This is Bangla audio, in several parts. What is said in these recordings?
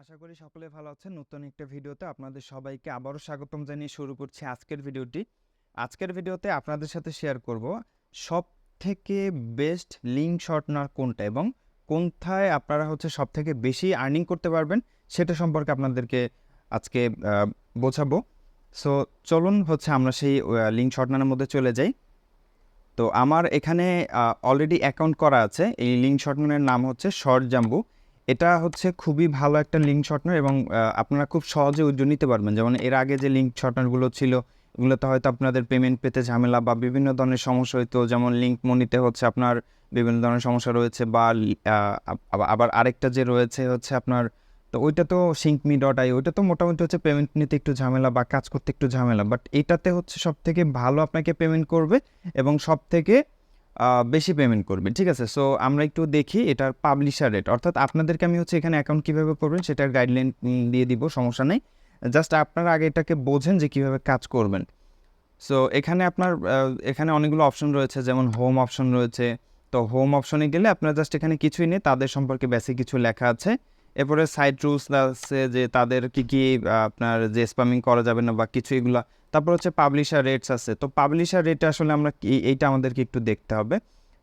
আশা করি সকলে ভালো আছেন। নতুন একটা ভিডিওতে আপনাদের সবাইকে আবারও স্বাগতম জানিয়ে শুরু করছি আজকের ভিডিওটি। আজকের ভিডিওতে আপনাদের সাথে শেয়ার করব সবথেকে বেস্ট লিঙ্ক শর্টনার কোনটা এবং কোনটায় আপনারা সবথেকে বেশি আর্নিং করতে পারবেন সেটা সম্পর্কে আপনাদেরকে আজকে বোঝাবো। সো চলুন আমরা সেই লিঙ্ক শর্টনারের মধ্যে চলে যাই। তো আমার এখানে অলরেডি অ্যাকাউন্ট করা আছে। এই লিঙ্ক শর্টনারের নাম হচ্ছে শর্টজাম্বো। এটা খুবই ভালো একটা লিঙ্ক শর্টনার এবং আপনারা খুব সহজে উইথড্র নিতে পারবেন। যেমন এর আগে যে লিঙ্ক শর্টনারগুলো ছিল এগুলোতে হয়তো আপনাদের পেমেন্ট পেতে ঝামেলা বা বিভিন্ন ধরনের সমস্যা হইতো, যেমন লিঙ্ক মনিতে আপনার বিভিন্ন ধরনের সমস্যা রয়েছে বা আবার আরেকটা যে রয়েছে আপনার, তো ওইটা তো সিঙ্কমি.আই, ওইটা তো মোটামুটি পেমেন্ট নিতে একটু ঝামেলা বা কাজ করতে একটু ঝামেলা, বাট এটাতে সব থেকে ভালো আপনাকে পেমেন্ট করবে এবং সব থেকে বেশি পেমেন্ট করবে। ঠিক আছে, সো আমরা একটু দেখি এটার পাবলিশার রেট, অর্থাৎ আপনাদেরকে আমি এখানে অ্যাকাউন্ট কীভাবে করবেন সেটার গাইডলাইন দিয়ে দিব, সমস্যা নেই। জাস্ট আপনারা আগে এটাকে বোঝেন যে কীভাবে কাজ করবেন। সো এখানে আপনার এখানে অনেকগুলো অপশন রয়েছে, যেমন হোম অপশন রয়েছে। তো হোম অপশনে গেলে আপনার জাস্ট এখানে কিছুই নেই, তাদের সম্পর্কে বেসিক কিছু লেখা আছে। এরপরে সাইট রুলস আছে যে তাদের কী আপনার যে স্প্যামিং করা যাবে না বা কিছু এগুলো। তারপর পাবলিশার রেটস আছে। তো পাবলিশার রেটে আসলে আমরা এইটা আমাদেরকে একটু দেখতে হবে।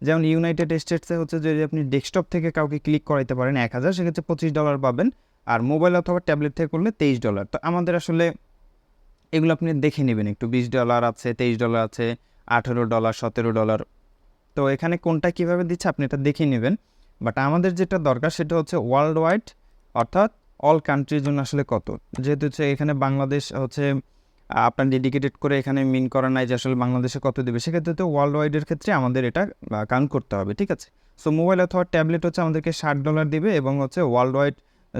যেমন ইউনাইটেড স্টেটসে যদি আপনি ডেস্কটপ থেকে কাউকে ক্লিক করাইতে পারেন 1000, সেক্ষেত্রে $25 পাবেন। আর মোবাইল অথবা ট্যাবলেট থেকে করলে $23। তো আমাদের আসলে এগুলো আপনি দেখে নেবেন একটু। $20 আছে, $23 আছে, $18, $17। তো এখানে কোনটা কীভাবে দিচ্ছে আপনি এটা দেখে নেবেন। বাট আমাদের যেটা দরকার সেটা ওয়ার্ল্ড ওয়াইড, অর্থাৎ অল কান্ট্রির জন্য আসলে কত। যেহেতু এখানে বাংলাদেশ আপনার ডেডিকেটেড করে এখানে মিন করা নাই যে আসলে বাংলাদেশে কত দেবে, সেক্ষেত্রে তো ওয়ার্ল্ড ওয়াইডের ক্ষেত্রে আমাদের এটা কাউন্ট করতে হবে। ঠিক আছে, সো মোবাইল অথবা ট্যাবলেট আমাদেরকে $60 দিবে এবং ওয়ার্ল্ড ওয়াইড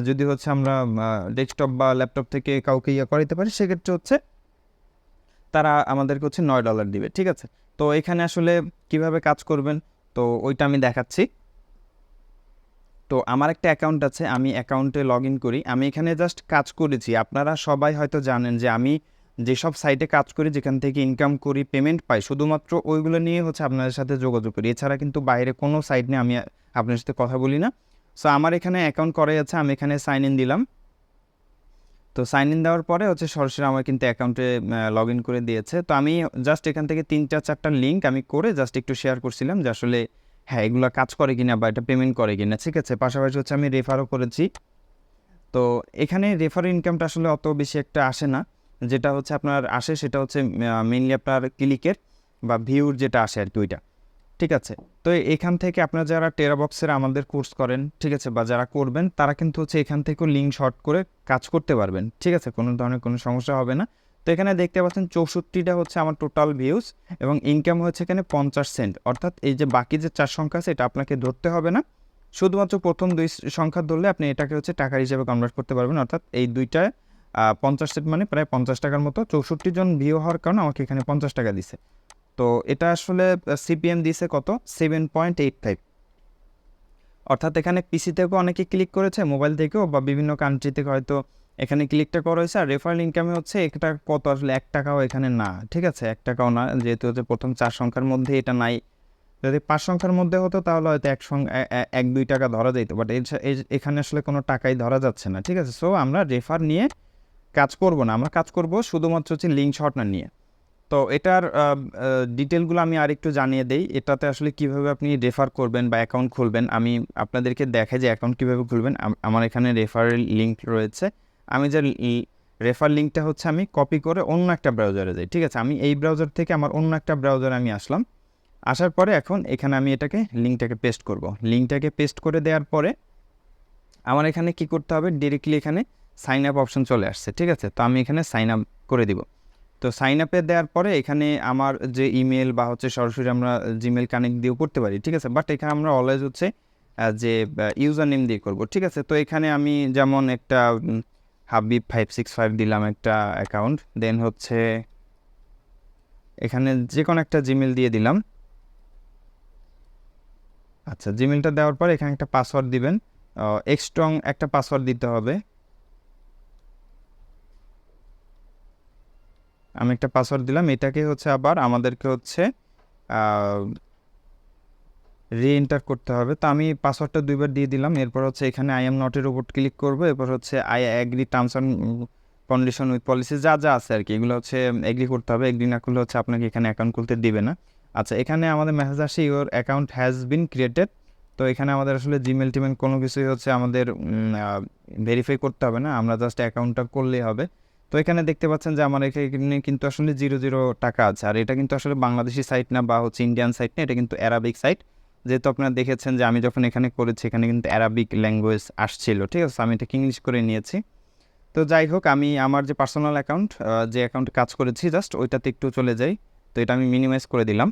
যদি আমরা ডেস্কটপ বা ল্যাপটপ থেকে কাউকে করাইতে পারি সেক্ষেত্রে তারা আমাদেরকে $9 দিবে। ঠিক আছে, তো এখানে আসলে কিভাবে কাজ করবেন তো ওইটা আমি দেখাচ্ছি। তো আমার একটা অ্যাকাউন্ট আছে, আমি অ্যাকাউন্টে লগ ইন করি। আমি এখানে জাস্ট কাজ করেছি। আপনারা সবাই হয়তো জানেন যে আমি যেসব সাইটে কাজ করি, যেখান থেকে ইনকাম করি, পেমেন্ট পাই, শুধুমাত্র ওইগুলো নিয়ে আপনাদের সাথে যোগাযোগ করি। এছাড়া কিন্তু বাইরে কোনো সাইট নিয়ে আমি আপনার সাথে কথা বলি না। সো আমার এখানে অ্যাকাউন্ট করাই আছে, আমি এখানে সাইন ইন দিলাম। তো সাইন ইন দেওয়ার পরে সরাসরি আমার কিন্তু অ্যাকাউন্টে লগ ইন করে দিয়েছে। তো আমি জাস্ট এখান থেকে 3-4টা লিঙ্ক আমি করে জাস্ট একটু শেয়ার করছিলাম যে আসলে হ্যাঁ এগুলো কাজ করে কিনা বা এটা পেমেন্ট করে কিনা। ঠিক আছে, পাশাপাশি আমি রেফারও করেছি। তো এখানে রেফার ইনকামটা আসলে অত বেশি একটা আসে না। যেটা আপনার আসে সেটা মেইনলি আপনার ক্লিকের বা ভিউর যেটা আসে আর কি ওইটা। ঠিক আছে, তো এখান থেকে আপনারা যারা টেরাবক্সের আমাদের কোর্স করেন, ঠিক আছে, বা যারা করবেন তারা কিন্তু এখান থেকেও লিঙ্ক শর্ট করে কাজ করতে পারবেন। ঠিক আছে, কোনো ধরনের কোনো সমস্যা হবে না। তো এখানে দেখতে পাচ্ছেন 64টা আমার টোটাল ভিউজ এবং ইনকাম হচ্ছে এখানে 50 সেন্ট। অর্থাৎ এই যে বাকি যে 4 সংখ্যা আছে এটা আপনাকে ধরতে হবে না, শুধুমাত্র প্রথম 2 সংখ্যা ধরলে আপনি এটাকে টাকার হিসেবে কনভার্ট করতে পারবেন। অর্থাৎ এই দুইটায় 50 সেন্ট মানে প্রায় 50 টাকার মতো। 64 জন ভিউ হওয়ার কারণে আমাকে এখানে 50 টাকা দিছে। তো এটা আসলে সিপিএম দিছে কত 7.85। অর্থাৎ এখানে পিসি থেকেও অনেকে ক্লিক করেছে, মোবাইল থেকেও বা বিভিন্ন কান্ট্রি থেকে হয়তো এখানে ক্লিকটা করা হয়েছে। আর রেফারেল ইনকামে এটা কত আসলে 1 টাকাও এখানে না। ঠিক আছে, 1 টাকাও না, যেহেতু প্রথম 4 সংখ্যার মধ্যে এটা নাই। যদি 5 সংখ্যার মধ্যে হতো তাহলে হয়তো 1-2 টাকা ধরা যেত, বাট এখানে আসলে কোনো টাকাই ধরা যাচ্ছে না। ঠিক আছে, সো আমরা রেফার নিয়ে কাজ করব না, আমরা কাজ করব শুধুমাত্র লিঙ্ক শর্টনার নিয়ে। তো এটার ডিটেলগুলো আমি আরেকটু জানিয়ে দেই। এটাতে আসলে কীভাবে আপনি রেফার করবেন বা অ্যাকাউন্ট খুলবেন আমি আপনাদেরকে দেখাই যে অ্যাকাউন্ট কীভাবে খুলবেন। আমার এখানে রেফারেল লিঙ্ক রয়েছে। আমি যে রেফার লিঙ্কটা আমি কপি করে অন্য একটা ব্রাউজারে যাই। ঠিক আছে, আমি এই ব্রাউজার থেকে আমার অন্য একটা ব্রাউজারে আমি আসলাম। আসার পরে এখন এখানে আমি লিঙ্কটাকে পেস্ট করব। লিঙ্কটাকে পেস্ট করে দেওয়ার পরে আমার এখানে কি করতে হবে, ডিরেক্টলি এখানে সাইন আপ অপশন চলে আসছে। ঠিক আছে, তো আমি এখানে সাইন আপ করে দিব। তো সাইন আপে দেওয়ার পরে এখানে আমার যে ইমেল বা সরাসরি আমরা জিমেল কানেক্ট দিয়েও করতে পারি। ঠিক আছে, বাট এখানে আমরা অলওয়েজ যে ইউজার নেম দিয়ে করব। ঠিক আছে, তো এখানে আমি যেমন একটা হাবিব 565 দিলাম একটা অ্যাকাউন্ট, দেন এখানে যে কোনো একটা জিমেল দিয়ে দিলাম। আচ্ছা, জিমেলটা দেওয়ার পর এখানে একটা পাসওয়ার্ড দিবেন, স্ট্রং একটা পাসওয়ার্ড দিতে হবে। আমি একটা পাসওয়ার্ড দিলাম, এটাকে আবার আমাদেরকে রি-এন্টার করতে হবে। তো আমি পাসওয়ার্ডটা 2বার দিয়ে দিলাম। এরপর হচ্ছে এখানে আই এম নটের উপর ক্লিক করব। এরপর হচ্ছে I agree terms and condition with policy যা আছে আর কি, এগুলো হচ্ছে এগ্রি করতে হবে। এগ্রি না করলে হচ্ছে আপনাকে এখানে অ্যাকাউন্ট খুলতে দিবে না। আচ্ছা, এখানে আমাদের মেসেজ আসে your account has been created. তো এখানে আমাদের আসলে জিমেল টিমেল কোনো কিছুই হচ্ছে আমাদের ভেরিফাই করতে হবে না, আমরা জাস্ট অ্যাকাউন্টটা করলেই হবে। তো এখানে দেখতে পাচ্ছেন যে আমার এখানে কিন্তু আসলে 0 টাকা আছে, আর এটা কিন্তু আসলে বাংলাদেশি সাইট না বা হচ্ছে ইন্ডিয়ান সাইট না, এটা কিন্তু অ্যারাবিক সাইট। যেহেতু আপনারা দেখেছেন যে আমি যখন এখানে করেছি এখানে কিন্তু অ্যারাবিক ল্যাঙ্গুয়েজ আসছিল, ঠিক আছে, আমি এটাকে ইংলিশ করে নিয়েছি। তো যাই হোক, আমি আমার যে পার্সোনাল অ্যাকাউন্ট, যে অ্যাকাউন্টে কাজ করেছি জাস্ট ওইটাতে একটু চলে যাই। তো এটা আমি মিনিমাইজ করে দিলাম।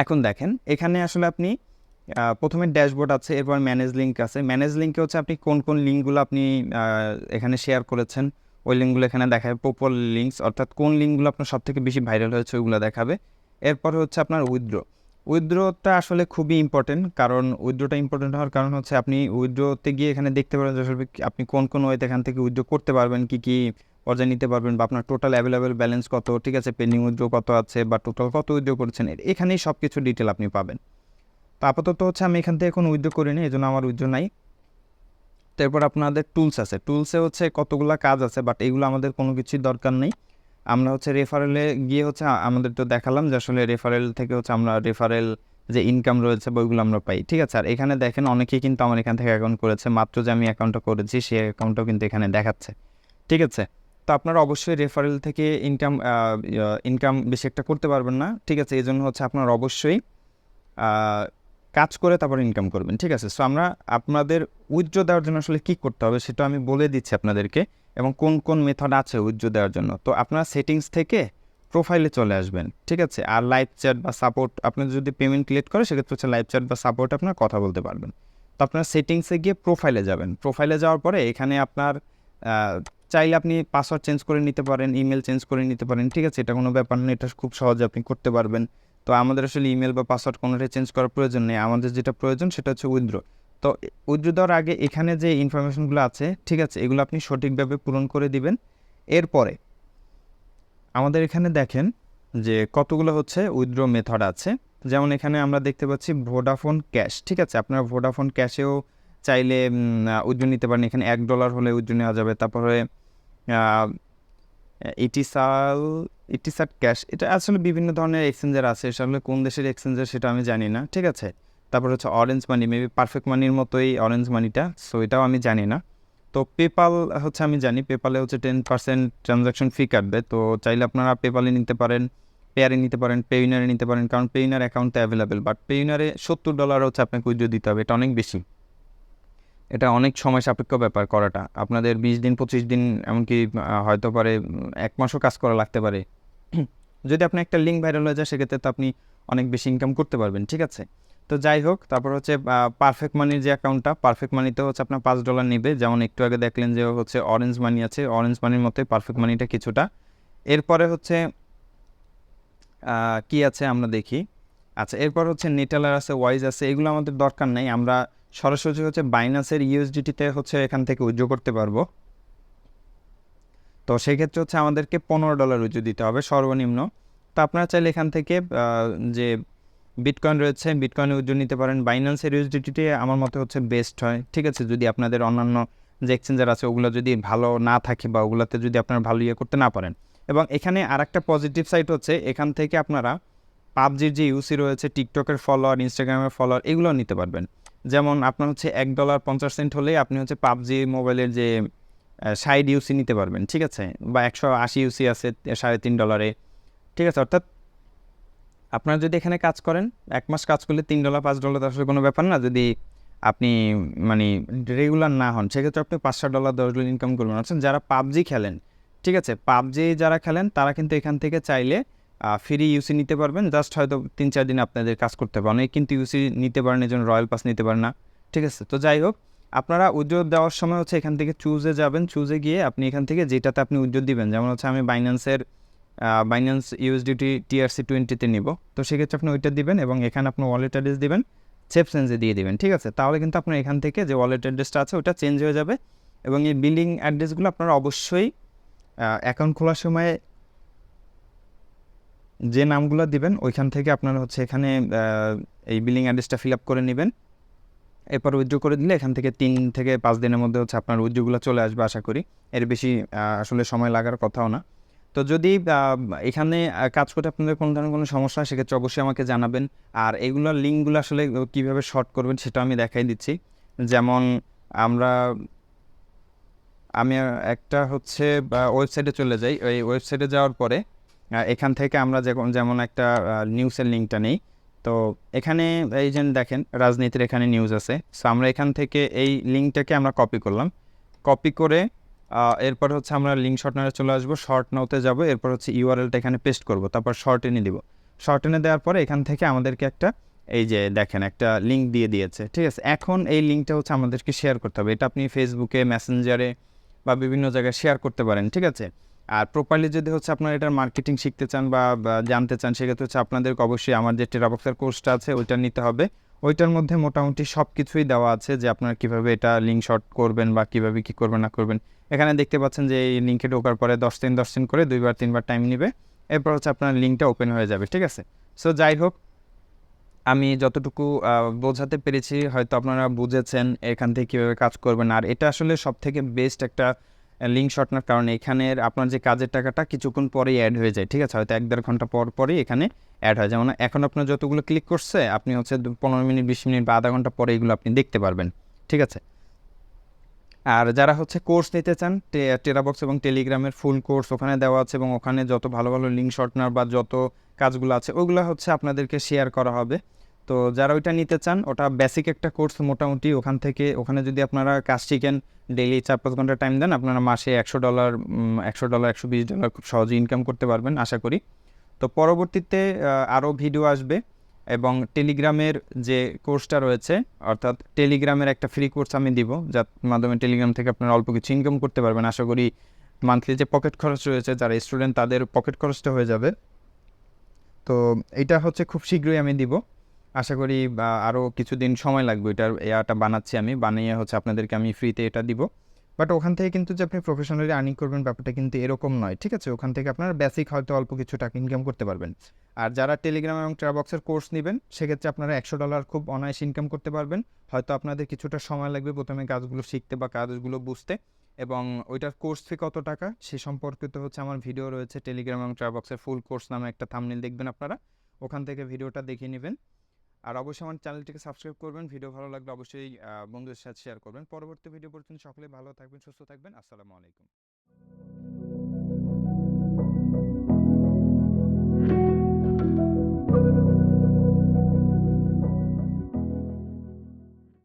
এখন দেখেন এখানে আসলে আপনি প্রথমে ড্যাশবোর্ড আছে, এরপর ম্যানেজ লিঙ্ক আছে। ম্যানেজ লিঙ্কে হচ্ছে আপনি কোন কোন লিঙ্কগুলো আপনি এখানে শেয়ার করেছেন ওই লিঙ্কগুলো এখানে দেখাবে। পপুলার লিঙ্কস অর্থাৎ কোন লিঙ্কগুলো আপনার সবথেকে বেশি ভাইরাল হয়েছে ওইগুলো দেখাবে। এরপর হচ্ছে আপনার উইথড্রোটা আসলে খুবই ইম্পর্টেন্ট, কারণ উইথড্রোটা ইম্পর্টেন্ট হওয়ার কারণ হচ্ছে আপনি উইথড্রোতে গিয়ে এখানে দেখতে পারেন যে আসলে আপনি কোন কোন ওয়েতে এখান থেকে উইথড্রো করতে পারবেন, কী কী পর্যায়ে নিতে পারবেন, বা আপনার টোটাল অ্যাভেলেবেল ব্যালেন্স কত, ঠিক আছে, পেন্ডিং উইথড্রো কত আছে, বা টোটাল কত উইথড্রো করেছেন, এখানেই সব কিছু ডিটেল আপনি পাবেন। তো আপাতত হচ্ছে আমি এখান থেকে কোনো উইথড্রো করিনি, এই জন্য আমার উইথড্রো নাই। তো এরপর আপনাদের টুলস আছে, টুলসে হচ্ছে কতগুলো কাজ আছে, বাট এগুলো আমাদের কোনো কিছুই দরকার নেই। আমরা হচ্ছে রেফারেলে গিয়ে হচ্ছে আমাদের তো দেখালাম যে আসলে রেফারেল থেকে হচ্ছে আমরা রেফারেল যে ইনকাম রয়েছে বইগুলো আমরা পাই, ঠিক আছে। আর এখানে দেখেন অনেকেই কিন্তু আমার এখান থেকে অ্যাকাউন্ট করেছে, মাত্র যে আমি অ্যাকাউন্টটা করেছি সেই অ্যাকাউন্টটাও কিন্তু এখানে দেখাচ্ছে, ঠিক আছে। তো আপনারা অবশ্যই রেফারেল থেকে ইনকাম বেশি একটা করতে পারবেন না, ঠিক আছে, এই জন্য হচ্ছে আপনার অবশ্যই কাজ করে তারপর ইনকাম করবেন, ঠিক আছে। সো আমরা আপনাদের উইথড্র দেওয়ার জন্য আসলে কী করতে হবে সেটা আমি বলে দিচ্ছি আপনাদেরকে, এবং কোন কোন মেথড আছে উইথড্র দেওয়ার জন্য। তো আপনারা সেটিংস থেকে প্রোফাইলে চলে আসবেন, ঠিক আছে। আর লাইভ চ্যাট বা সাপোর্ট, আপনার যদি পেমেন্ট ক্লিক করে সেক্ষেত্রে হচ্ছে লাইভ চ্যাট বা সাপোর্ট আপনার কথা বলতে পারবেন। তো আপনার সেটিংসে গিয়ে প্রোফাইলে যাবেন। প্রোফাইলে যাওয়ার পরে এখানে আপনার চাইলে আপনি পাসওয়ার্ড চেঞ্জ করে নিতে পারেন, ইমেল চেঞ্জ করে নিতে পারেন, ঠিক আছে, এটা কোনো ব্যাপার না, এটা খুব সহজে আপনি করতে পারবেন। তো আমাদের আসলে ইমেল বা পাসওয়ার্ড কোনোটাই চেঞ্জ করার প্রয়োজন নেই, আমাদের যেটা প্রয়োজন সেটা হচ্ছে উইথড্র। তো উইথড্র দেওয়ার আগে এখানে যে ইনফরমেশনগুলো আছে, ঠিক আছে, এগুলো আপনি সঠিকভাবে পূরণ করে দিবেন। এরপরে আমাদের এখানে দেখেন যে কতগুলো হচ্ছে উইথড্র মেথড আছে। যেমন এখানে আমরা দেখতে পাচ্ছি ভোডাফোন ক্যাশ, ঠিক আছে, আপনারা ভোডাফোন ক্যাশেও চাইলে উইথড্র নিতে পারেন। এখানে $1 হলে উইথড্র নেওয়া যাবে। তারপরে ইটিসাট ক্যাশ, এটা আসলে বিভিন্ন ধরনের এক্সচেঞ্জার আছে, আসলে কোন দেশের এক্সচেঞ্জার সেটা আমি জানি না, ঠিক আছে। তারপর হচ্ছে অরেঞ্জ মানি, মেবি পারফেক্ট মানির মতোই অরেঞ্জ মানিটা, সো এটাও আমি জানি না। তো পেপাল হচ্ছে আমি জানি, পেপালে হচ্ছে 10% ট্রানজাকশন ফি কাটবে। তো চাইলে আপনারা পেপালে নিতে পারেন, পেয়ারে নিতে পারেন, পেইনারে নিতে পারেন, কারণ পেইনার অ্যাকাউন্টে অ্যাভেলেবেল, বাট পেইনারে $70 হচ্ছে আপনাকে উইথড্র দিতে হবে, এটা অনেক বেশি, এটা অনেক সময় সাপেক্ষ ব্যাপার করাটা। আপনাদের 20 দিন 25 দিন এমনকি হয়তো পারে 1 মাসও কাজ করা লাগতে পারে। যদি আপনার একটা লিঙ্ক ভাইরাল হয়ে যায় সেক্ষেত্রে তো আপনি অনেক বেশি ইনকাম করতে পারবেন, ঠিক আছে। তো যাই হোক, তারপর হচ্ছে পারফেক্ট মানির যে অ্যাকাউন্টটা, পারফেক্ট মানিতে হচ্ছে আপনার $5 নেবে। যেমন একটু আগে দেখলেন যে হচ্ছে অরেঞ্জ মানি আছে, অরেঞ্জ মানির মতোই পারফেক্ট মানিটা কিছুটা। এরপরে হচ্ছে কি আছে আমরা দেখি। আচ্ছা, এরপর হচ্ছে নেটালার আছে, ওয়াইজ আছে, এগুলো আমাদের দরকার নেই, আমরা সরাসরি হচ্ছে বাইন্যান্সের ইউএসডিটিতে হচ্ছে এখান থেকে উইথড্র করতে পারবো। তো সেক্ষেত্রে হচ্ছে আমাদেরকে $15 উইথড্র দিতে হবে সর্বনিম্ন। তো আপনারা চাইলে এখান থেকে যে বিটকয়েন রয়েছে বিটকয়েনে উইথড্র নিতে পারেন। বাইন্যান্সের ইউএসডিটি আমার মতে হচ্ছে বেস্ট হয়, ঠিক আছে, যদি আপনাদের অন্যান্য যে এক্সচেঞ্জার আছে ওগুলো যদি ভালো না থাকে বা ওগুলোতে যদি আপনারা ভালো ইয়ে করতে না পারেন। এবং এখানে আরেকটা পজিটিভ সাইড হচ্ছে এখান থেকে আপনারা পাবজির যে ইউসি রয়েছে, টিকটকের ফলোয়ার, ইনস্টাগ্রামের ফলোয়ার, এগুলো নিতে পারবেন। যেমন আপনার হচ্ছে $1.50 হলেই আপনি হচ্ছে পাবজি মোবাইলের যে 60 ইউসি নিতে পারবেন, ঠিক আছে, বা 180 ইউসি আছে $3.5, ঠিক আছে। অর্থাৎ আপনারা যদি এখানে কাজ করেন 1 মাস কাজ করলে $3 $5 আসলে কোনো ব্যাপার না। যদি আপনি মানে রেগুলার না হন সেক্ষেত্রে আপনি $5-7 $10 ইনকাম করবেন। অর্থাৎ যারা পাবজি খেলেন, ঠিক আছে, পাবজি যারা খেলেন তারা কিন্তু এখান থেকে চাইলে ফ্রি ইউসি নিতে পারবেন। জাস্ট হয়তো 3-4 দিন আপনাদের কাজ করতে হবে, অনেক কিন্তু ইউসি নিতে পারেন, এই জন্য রয়্যাল পাস নিতে পারেন না, ঠিক আছে। তো যাই হোক, আপনারা উইথড্র দেওয়ার সময় হচ্ছে এখান থেকে চুজে যাবেন, চুজে গিয়ে আপনি এখান থেকে যেটাতে আপনি উইথড্র দিবেন, যেমন হচ্ছে আমি বাইন্যান্স ইউএসডিটি TRC20-তে নিব, তো সেক্ষেত্রে আপনি ওইটা দিবেন এবং এখানে আপনার ওয়ালেট অ্যাড্রেস দিবেন, সেফসেন্সে দিয়ে দিবেন, ঠিক আছে। তাহলে কিন্তু আপনার এখান থেকে যে ওয়ালেট অ্যাড্রেসটা আছে ওটা চেঞ্জ হয়ে যাবে। এবং এই বিলিং অ্যাড্রেসগুলো আপনারা অবশ্যই অ্যাকাউন্ট খোলার সময় যে নামগুলো দিবেন ওইখান থেকে আপনারা হচ্ছে এখানে এই বিলিং অ্যাড্রেসটা ফিল আপ করে নেবেন। এরপর উইথড্র করে দিলে এখান থেকে 3 থেকে 5 দিনের মধ্যে হচ্ছে আপনার উইথড্রগুলো চলে আসবে আশা করি। এর বেশি আসলে সময় লাগার কথাও না। তো যদি এখানে কাজ করতে আপনাদের কোনো ধরনের কোনো সমস্যা হয় সেক্ষেত্রে অবশ্যই আমাকে জানাবেন। আর এগুলোর লিঙ্কগুলো আসলে কীভাবে শর্ট করবেন সেটা আমি দেখাই দিচ্ছি। যেমন আমি একটা হচ্ছে ওয়েবসাইটে চলে যাই। ওই ওয়েবসাইটে যাওয়ার পরে এখান থেকে আমরা যেমন একটা নিউজের লিঙ্কটা নেই। তো এখানে এই যে দেখেন রাজনীতির এখানে নিউজ আছে। সো আমরা এখান থেকে এই লিঙ্কটাকে আমরা কপি করলাম। কপি করে এরপর হচ্ছে আমরা লিঙ্ক-শর্টনারে চলে আসবো, শর্ট নাওতে যাব, এরপর হচ্ছে ইউআরএলটা এখানে পেস্ট করব, তারপর শর্টেনে দিব। শর্টেনে দেওয়ার পরে এখান থেকে আমাদেরকে একটা এই যে দেখেন একটা লিঙ্ক দিয়ে দিয়েছে, ঠিক আছে। এখন এই লিঙ্কটা হচ্ছে আমাদেরকে শেয়ার করতে হবে। এটা আপনি ফেসবুকে, মেসেঞ্জারে বা বিভিন্ন জায়গায় শেয়ার করতে পারেন, ঠিক আছে। আর প্রপারলি যদি হচ্ছে আপনারা এটার মার্কেটিং শিখতে চান বা জানতে চান সেক্ষেত্রে হচ্ছে আপনাদেরকে অবশ্যই আমার যে টেরাবক্সের কোর্সটা আছে ওইটা নিতে হবে। ওইটার মধ্যে মোটামুটি সব কিছুই দেওয়া আছে যে আপনারা কীভাবে এটা লিঙ্ক শর্ট করবেন বা কীভাবে কী করবেন না করবেন। এখানে দেখতে পাচ্ছেন যে এই লিঙ্কে ঢোকার পরে 10 দিন করে 2-3 বার টাইম নেবে। এরপর হচ্ছে আপনার লিঙ্কটা ওপেন হয়ে যাবে, ঠিক আছে। সো যাই হোক, আমি যতটুকু বোঝাতে পেরেছি হয়তো আপনারা বুঝেছেন এখান থেকে কীভাবে কাজ করবেন। আর এটা আসলে সবথেকে বেস্ট একটা লিঙ্ক-শর্টনার, কারণ এখানের আপনার যে কাজের টাকাটা কিছুক্ষণ পরেই অ্যাড হয়ে যায়, ঠিক আছে। হয়তো 1-1.5 ঘন্টা পরই এখানে অ্যাড হয়। যেমন এখন আপনার যতগুলো ক্লিক করছে আপনি হচ্ছে 15 মিনিট, 20 মিনিট বা আধা ঘন্টা পরে এগুলো আপনি দেখতে পারবেন, ঠিক আছে। আর যারা হচ্ছে কোর্স নিতে চান, টেরাবক্স এবং টেলিগ্রামের ফুল কোর্স ওখানে দেওয়া আছে এবং ওখানে যত ভালো ভালো লিঙ্ক-শর্টনার বা যত কাজগুলো আছে ওগুলো হচ্ছে আপনাদেরকে শেয়ার করা হবে। তো যারা ওইটা নিতে চান, ওটা বেসিক একটা কোর্স মোটামুটি। ওখানে যদি আপনারা কাজ শিখেন, ডেইলি 4-5 ঘন্টা টাইম দেন, আপনারা মাসে $100, $120 খুব সহজে ইনকাম করতে পারবেন আশা করি। তো পরবর্তীতে আরও ভিডিও আসবে এবং টেলিগ্রামের যে কোর্সটা রয়েছে, অর্থাৎ টেলিগ্রামের একটা ফ্রি কোর্স আমি দিব, যার মাধ্যমে টেলিগ্রাম থেকে আপনারা অল্প কিছু ইনকাম করতে পারবেন। আশা করি মান্থলি যে পকেট খরচ রয়েছে, যারা স্টুডেন্ট তাদের পকেট খরচটা হয়ে যাবে। তো এটা হচ্ছে খুব শীঘ্রই আমি দিব। আশা করি আরও কিছুদিন সময় লাগবে। এটাটা বানাচ্ছি আমি, বানিয়ে হচ্ছে আপনাদেরকে আমি ফ্রিতে এটা দিব। বাট ওখান থেকে কিন্তু যে আপনি প্রফেশনালি আর্নিং করবেন ব্যাপারটা কিন্তু এরকম নয়, ঠিক আছে। ওখান থেকে আপনারা বেসিক হয়তো অল্প কিছু টাকা ইনকাম করতে পারবেন। আর যারা টেলিগ্রাম এবং টেরাবক্সের কোর্স নেবেন সেক্ষেত্রে আপনারা $100 খুব অনায়াসে ইনকাম করতে পারবেন। হয়তো আপনাদের কিছুটা সময় লাগবে প্রথমে কাজগুলো শিখতে বা কাজগুলো বুঝতে, এবং ওইটার কোর্স ফি কত টাকা সে সম্পর্কিত হচ্ছে আমার ভিডিও রয়েছে। টেলিগ্রাম এবং টেরাবক্সের ফুল কোর্স নামে একটা থাম্বনেল দেখবেন আপনারা, ওখান থেকে ভিডিওটা দেখে নেবেন। আর অবশ্যই আমার চ্যানেলটিকে সাবস্ক্রাইব করবেন। ভিডিও ভালো লাগলে অবশ্যই বন্ধুদের সাথে শেয়ার করবেন। পরবর্তী ভিডিও পর্যন্ত সকলে ভালো থাকবেন, সুস্থ থাকবেন। আসসালামু আলাইকুম।